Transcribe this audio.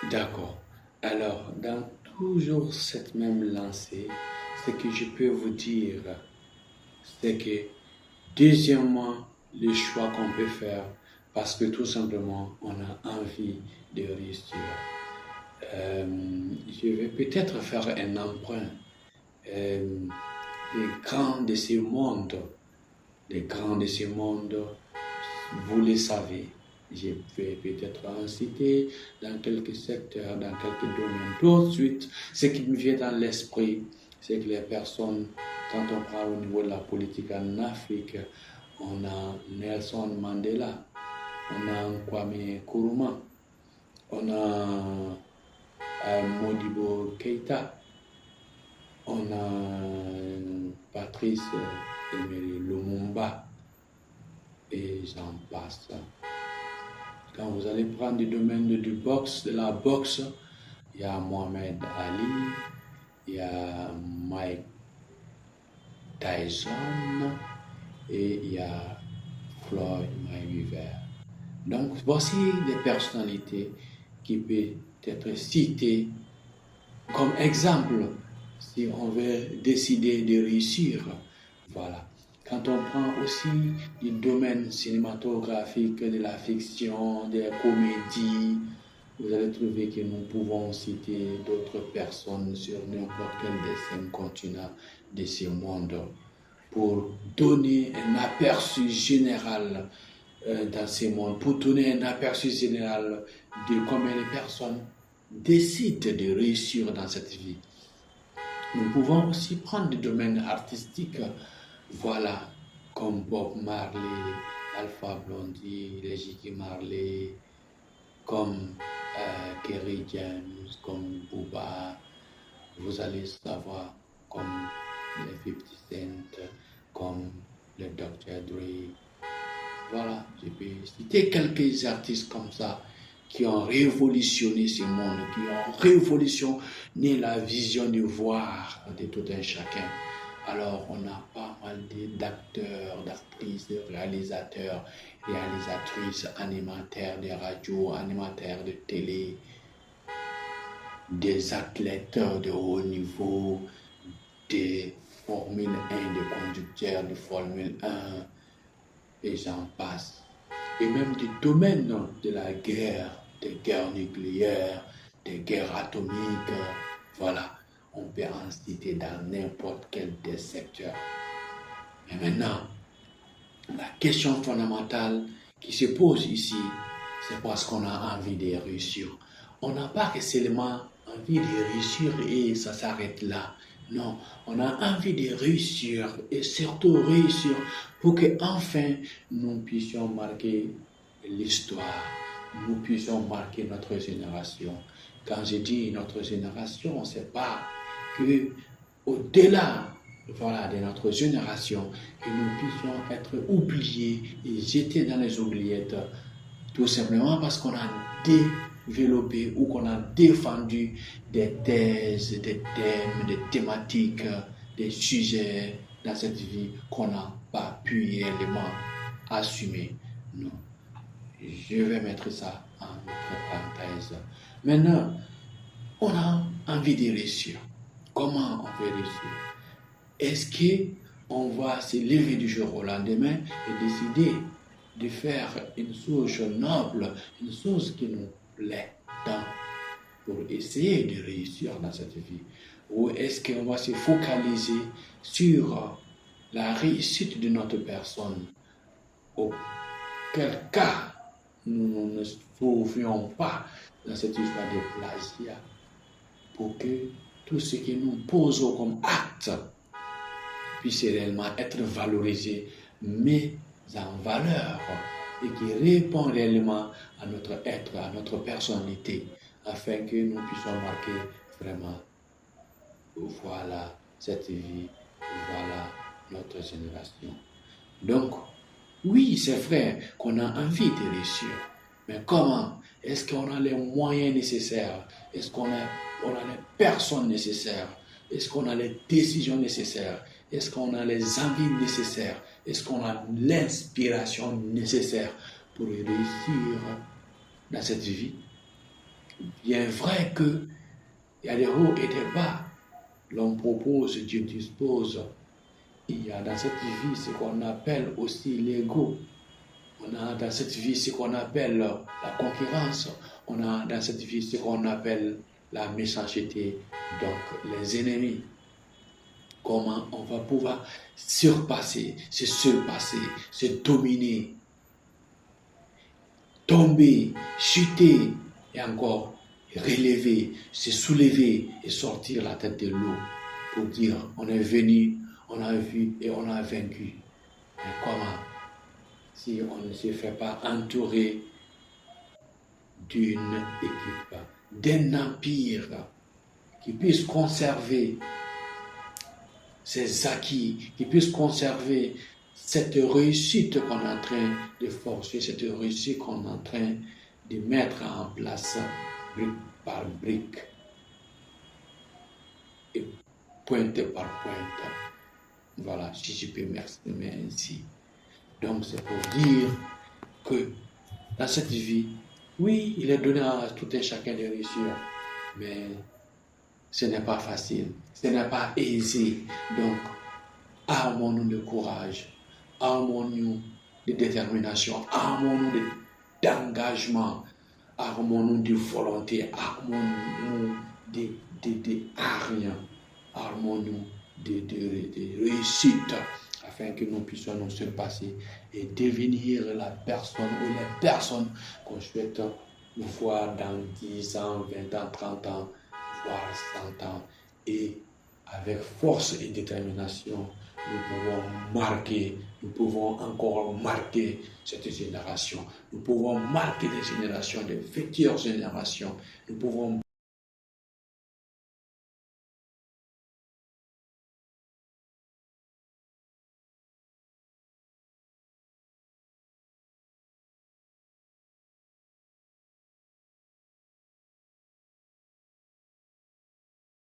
D'accord. Alors, dans toujours cette même lancée, ce que je peux vous dire, c'est que, deuxièmement, le choix qu'on peut faire, parce que tout simplement, on a envie de réussir. Euh, je vais peut-être faire un emprunt euh, des grands de ce monde. Les grands de ce monde, vous le savez. Je vais peut-être en citer dans quelques secteurs, dans quelques domaines. Tout de suite, ce qui me vient dans l'esprit, c'est que les personnes, quand on prend au niveau de la politique en Afrique, on a Nelson Mandela, on a Kwame Nkrumah, on a Modibo Keïta, on a Patrice Emery Lumumba, et j'en passe. Quand vous allez prendre du domaine du boxe, de la boxe, il y a Mohamed Ali, il y a Mike Tyson et il y a Floyd Mayweather. Donc voici des personnalités qui peuvent être citées comme exemple si on veut décider de réussir. Voilà. Quand on prend aussi du domaine cinématographique, de la fiction, des comédies, vous allez trouver que nous pouvons citer d'autres personnes sur n'importe quel des 5 continents de ce monde pour donner un aperçu général dans ce monde, pour donner un aperçu général de combien de personnes décident de réussir dans cette vie. Nous pouvons aussi prendre des domaines artistiques, voilà, comme Bob Marley, Alpha Blondy, Reggie Marley, comme Kerry James, comme Booba, vous allez savoir, comme les 50 Cent, comme le Dr. Dre. Voilà, je peux citer quelques artistes comme ça qui ont révolutionné ce monde, qui ont révolutionné la vision du voir de tout un chacun. Alors, on a pas mal d'acteurs, d'actrices, de réalisateurs, réalisatrices, animateurs de radio, animateurs de télé, des athlètes de haut niveau, des Formule 1, des conducteurs de Formule 1, et j'en passe. Et même des domaines de la guerre, des guerres nucléaires, des guerres atomiques, voilà, on peut en citer dans n'importe quel des secteurs. Mais maintenant, la question fondamentale qui se pose ici, c'est parce qu'on a envie de réussir. On n'a pas que seulement envie de réussir et ça s'arrête là. Non, on a envie de réussir et surtout réussir pour que enfin nous puissions marquer l'histoire, nous puissions marquer notre génération. Quand je dis notre génération, c'est pas que au-delà, voilà, de notre génération, que nous puissions être oubliés et jetés dans les oubliettes, tout simplement parce qu'on a développé ou qu'on a défendu des thèses, des thèmes, des thématiques, des sujets dans cette vie qu'on n'a pas pu réellement assumer. Non. Je vais mettre ça entre parenthèses. Maintenant, on a envie de réussir. Comment on peut réussir? Est-ce qu'on va se lever du jour au lendemain et décider de faire une chose noble, une chose qui nous plaît tant pour essayer de réussir dans cette vie? Ou est-ce qu'on va se focaliser sur la réussite de notre personne? Auquel cas, nous ne trouvions pas dans cette histoire de plagiat pour que tout ce que nous posons comme acte puisse réellement être valorisé, mis en valeur et qui répond réellement à notre être, à notre personnalité, afin que nous puissions marquer vraiment, voilà cette vie, voilà notre génération. Donc, oui, c'est vrai qu'on a envie de réussir, mais comment? Est-ce qu'on a les moyens nécessaires? Est-ce qu'on a les personnes nécessaires? Est-ce qu'on a les décisions nécessaires? Est-ce qu'on a les envies nécessaires? Est-ce qu'on a l'inspiration nécessaire pour réussir dans cette vie? Bien vrai qu'il y a des hauts et des bas. L'homme propose, Dieu dispose. Il y a dans cette vie ce qu'on appelle aussi l'ego. On a dans cette vie ce qu'on appelle la concurrence. On a dans cette vie ce qu'on appelle la méchanceté, donc les ennemis. Comment on va pouvoir surpasser, se dominer, tomber, chuter et encore relever, se soulever et sortir la tête de l'eau pour dire on est venu, on a vu et on a vaincu. Mais comment? Si on ne se fait pas entourer d'une équipe, d'un empire qui puisse conserver ses acquis, qui puisse conserver cette réussite qu'on est en train de forger, cette réussite qu'on est en train de mettre en place brique par brique et pointe par pointe. Voilà, si je peux m'exprimer ainsi. Donc c'est pour dire que dans cette vie, oui, il est donné à tout un chacun de réussir, mais ce n'est pas facile, ce n'est pas aisé. Donc, armons-nous de courage, armons-nous de détermination, armons-nous d'engagement, armons-nous de volonté, armons-nous de rien, armons-nous de réussite, afin que nous puissions nous surpasser et devenir la personne ou les personnes qu'on souhaite voir dans 10 ans, 20 ans, 30 ans, voire 100 ans. Et avec force et détermination, nous pouvons marquer, nous pouvons encore marquer cette génération. Nous pouvons marquer des générations, des futures générations. Nous pouvons